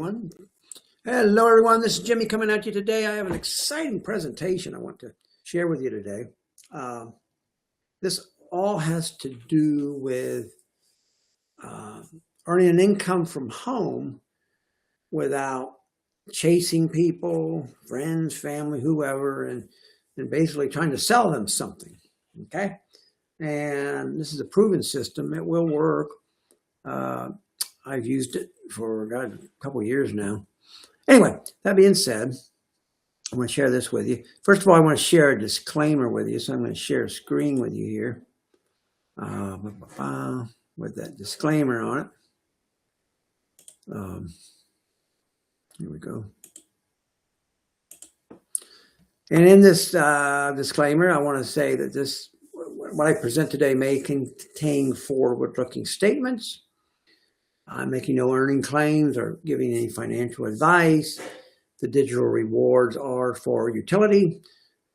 everyone. Hello, everyone. This is Jimmy coming at you today. I have an exciting presentation I want to share with you today. This all has to do with earning an income from home without chasing people, friends, family, whoever, and basically trying to sell them something, okay? And this is a proven system. It will work. I've used it for a couple of years now. Anyway, that being said, I want to share this with you. First of all, I want to share a disclaimer with you. So I'm going to share a screen with you here with that disclaimer on it. Here we go. And in this disclaimer, I want to say that what I present today may contain forward-looking statements. I'm making no earning claims or giving any financial advice. The digital rewards are for utility.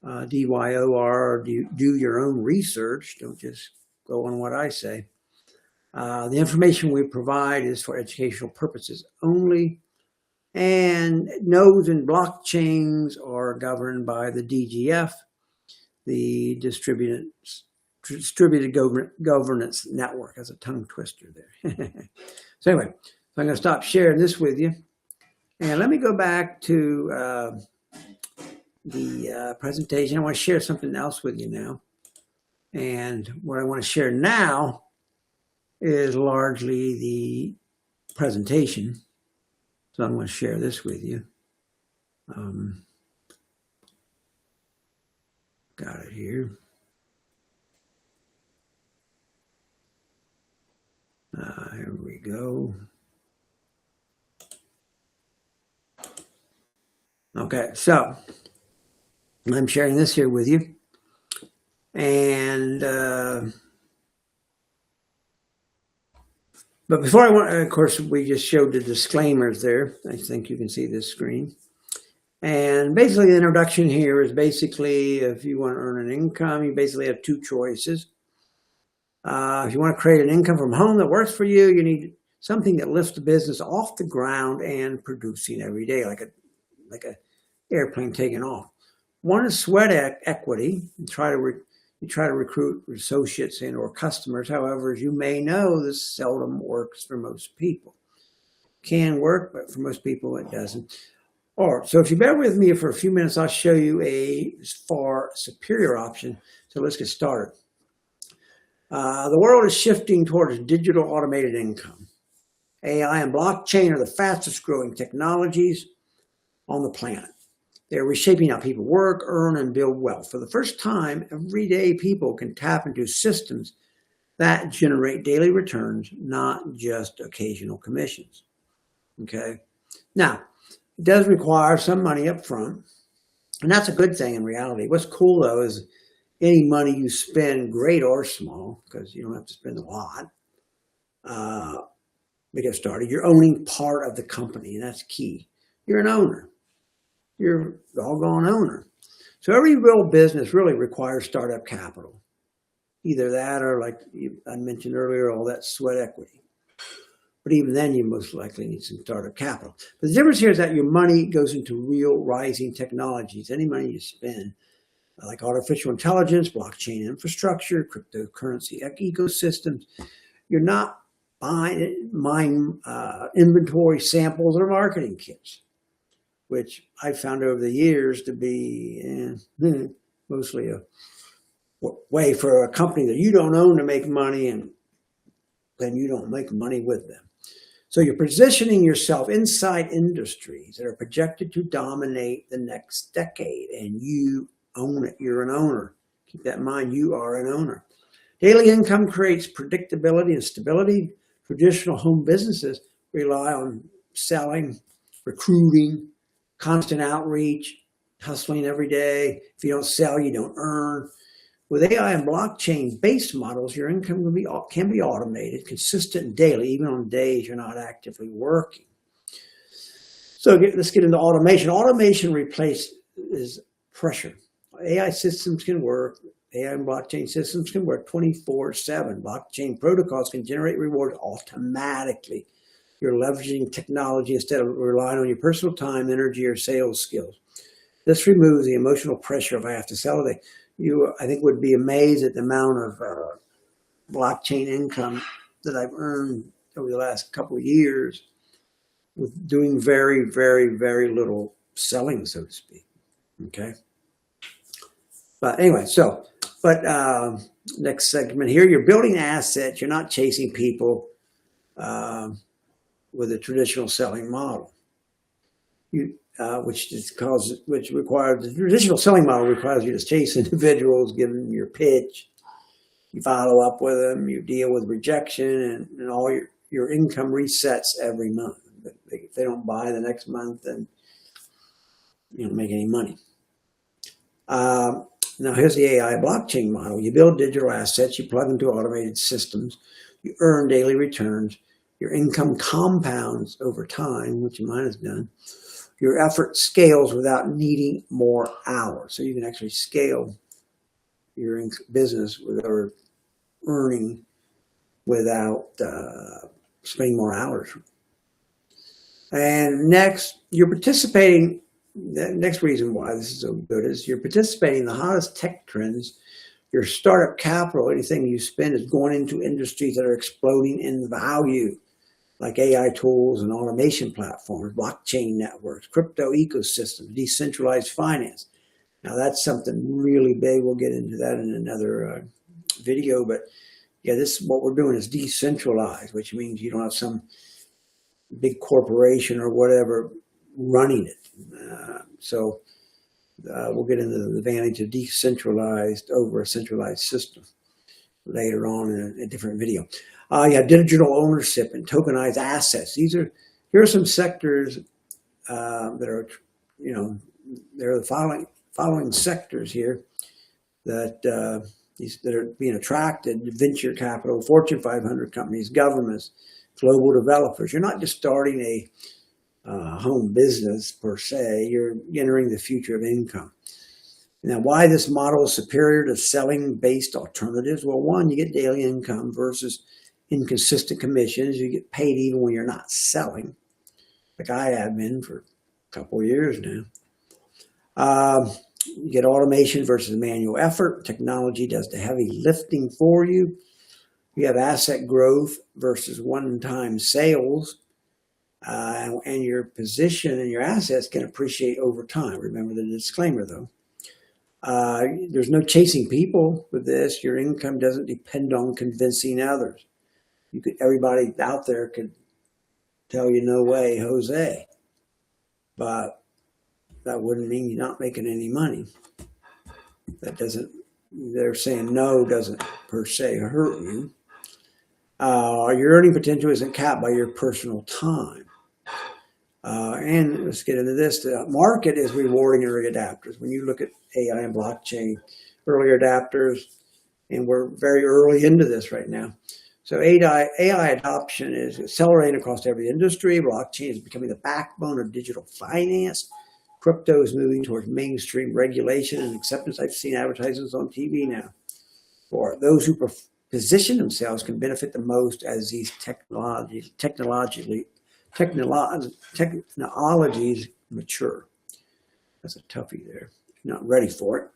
DYOR, do your own research. Don't just go on what I say. The information we provide is for educational purposes only. And nodes and blockchains are governed by the DGF, the Distributed Governance Network. That's a tongue twister there. So anyway, I'm going to stop sharing this with you. And let me go back to the presentation. I want to share something else with you now. And what I want to share now is largely the presentation. So I'm going to share this with you. Got it here. Here we go. Okay, so I'm sharing this here with you. And, but before I want, of course, we just showed the disclaimers there. I think you can see this screen. And basically the introduction here is basically if you want to earn an income, you basically have two choices. If you want to create an income from home that works for you, you need something that lifts the business off the ground and producing every day, like a airplane taking off. One is sweat equity. You try to recruit associates and or customers. However, as you may know, this seldom works for most people. Can work, but for most people it doesn't. So if you bear with me for a few minutes, I'll show you a far superior option. So let's get started. The world is shifting towards digital automated income. AI and blockchain are the fastest growing technologies on the planet. They're reshaping how people work, earn, and build wealth. For the first time, everyday people can tap into systems that generate daily returns, not just occasional commissions. Okay. Now, it does require some money up front, and that's a good thing in reality. What's cool, though, is any money you spend, great or small, because you don't have to spend a lot, to get started, you're owning part of the company, and that's key. You're an owner. You're a doggone owner. So every real business really requires startup capital. Either that or, like I mentioned earlier, all that sweat equity. But even then, you most likely need some startup capital. But the difference here is that your money goes into real rising technologies. Any money you spend, like artificial intelligence, blockchain infrastructure, cryptocurrency ecosystems, you're not buying inventory samples or marketing kits, which I found over the years to be mostly a way for a company that you don't own to make money, and then you don't make money with them. So you're positioning yourself inside industries that are projected to dominate the next decade, and you own it. You're an owner. Keep that in mind. You are an owner. Daily income creates predictability and stability. Traditional home businesses rely on selling, recruiting, constant outreach, hustling every day. If you don't sell, you don't earn. With AI and blockchain-based models, your income can be automated, consistent and daily, even on days you're not actively working. So let's get into automation. Automation replaces pressure. AI systems can work. AI and blockchain systems can work 24/7. Blockchain protocols can generate rewards automatically. You're leveraging technology instead of relying on your personal time, energy, or sales skills. This removes the emotional pressure of I have to sell it. You, I think, would be amazed at the amount of blockchain income that I've earned over the last couple of years with doing very, very, very little selling, so to speak. Okay. But anyway, next segment here, you're building assets. You're not chasing people with a traditional selling model. Which requires the traditional selling model requires you to chase individuals, give them your pitch, you follow up with them, you deal with rejection, and all your income resets every month. But if they don't buy the next month, then you don't make any money. Now here's the AI blockchain model. You build digital assets, you plug into automated systems, you earn daily returns, your income compounds over time, which mine has done. Your effort scales without needing more hours. So you can actually scale your business or earning without spending more hours. And next, you're participating. The next reason why this is so good is you're participating in the hottest tech trends. Your startup capital, anything you spend, is going into industries that are exploding in value, like AI tools and automation platforms, blockchain networks, crypto ecosystems, decentralized finance. Now that's something really big. We'll get into that in another video. But yeah, this is what we're doing is decentralized, which means you don't have some big corporation or whatever running it. We'll get into the advantage of decentralized over a centralized system later on in a different video. You have digital ownership and tokenized assets. Here are some sectors that are, there are the following sectors here that are being attracted: venture capital, Fortune 500 companies, governments, global developers. You're not just starting a home business per se, you're entering the future of income. Now, why this model is superior to selling-based alternatives? Well, one, you get daily income versus inconsistent commissions. You get paid even when you're not selling, like I have been for a couple of years now. You get automation versus manual effort. Technology does the heavy lifting for you. You have asset growth versus one-time sales. And your position and your assets can appreciate over time. Remember the disclaimer, though. There's no chasing people with this. Your income doesn't depend on convincing others. Everybody out there could tell you, no way, Jose. But that wouldn't mean you're not making any money. They're saying no doesn't per se hurt you. Your earning potential isn't capped by your personal time. And let's get into this. The market is rewarding early adapters. When you look at AI and blockchain, early adapters, and we're very early into this right now. So AI adoption is accelerating across every industry. Blockchain is becoming the backbone of digital finance. Crypto is moving towards mainstream regulation and acceptance. I've seen advertisements on TV now. For those who position themselves can benefit the most as these technologies mature. That's a toughie there. Not ready for it.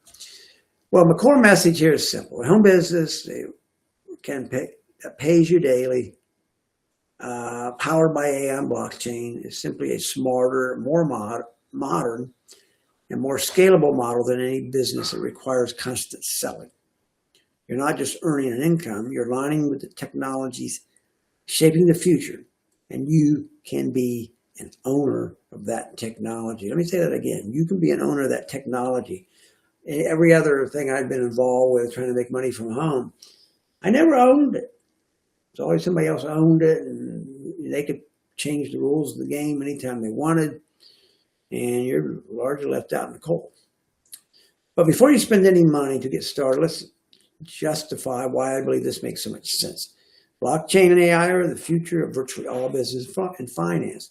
Well, my core message here is simple. A home business that pays you daily, powered by AI and blockchain, is simply a smarter, more modern, and more scalable model than any business that requires constant selling. You're not just earning an income, you're aligning with the technologies shaping the future, and you can be an owner of that technology. Let me say that again. You can be an owner of that technology. Every other thing I've been involved with trying to make money from home, I never owned it. It's always somebody else owned it, and they could change the rules of the game anytime they wanted, and you're largely left out in the cold. But before you spend any money to get started, let's justify why I believe this makes so much sense. Blockchain and AI are the future of virtually all business and finance.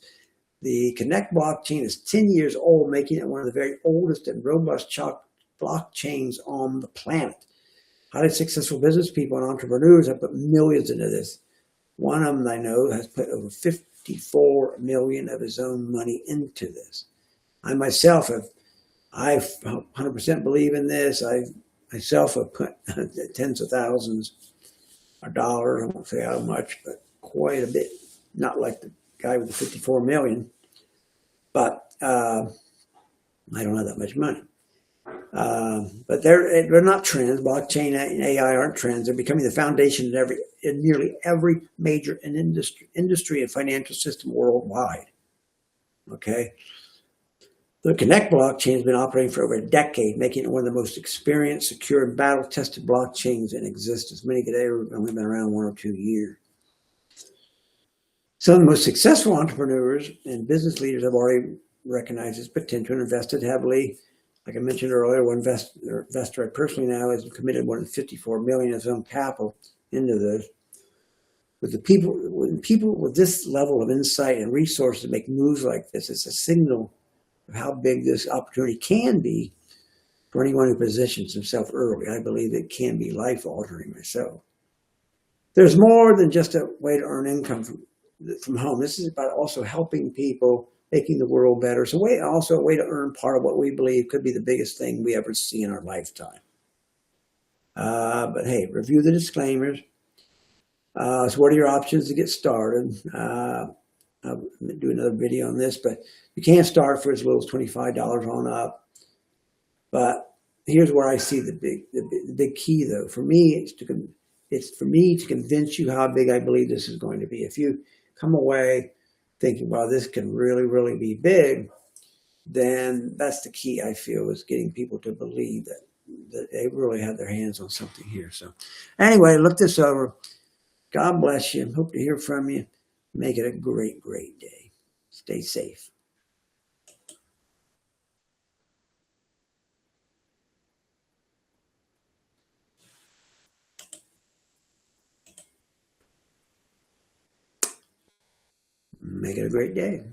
The Connect blockchain is 10 years old, making it one of the very oldest and robust blockchains on the planet. Highly successful business people and entrepreneurs have put millions into this. One of them I know has put over $50 $54 million of his own money into this. I myself I 100% believe in this. I myself have put tens of thousands of dollars. I won't say how much, but quite a bit. Not like the guy with the 54 million, but I don't have that much money. But they're not trends. Blockchain and AI aren't trends. They're becoming the foundation in nearly every major industry and financial system worldwide. Okay. The Connect blockchain has been operating for over a decade, making it one of the most experienced, secure, and battle-tested blockchains in existence. Many today have only been around 1 or 2 years. Some of the most successful entrepreneurs and business leaders have already recognized its potential and invested heavily. Like I mentioned earlier, one investor I personally know has committed more than $54 million of his own capital into this. When people with this level of insight and resources make moves like this, it's a signal of how big this opportunity can be for anyone who positions himself early. I believe it can be life-altering myself. There's more than just a way to earn income from home. This is about also helping people, making the world better. It's also a way to earn part of what we believe could be the biggest thing we ever see in our lifetime. But hey, review the disclaimers. So what are your options to get started? I'll do another video on this, but you can start for as little as $25 on up. But here's where I see the big key, though. For me, it's for me to convince you how big I believe this is going to be. If you come away thinking, wow, this can really, really be big, then that's the key, I feel, is getting people to believe that they really have their hands on something here. So anyway, look this over. God bless you. Hope to hear from you. Make it a great, great day. Stay safe. Make it a great day.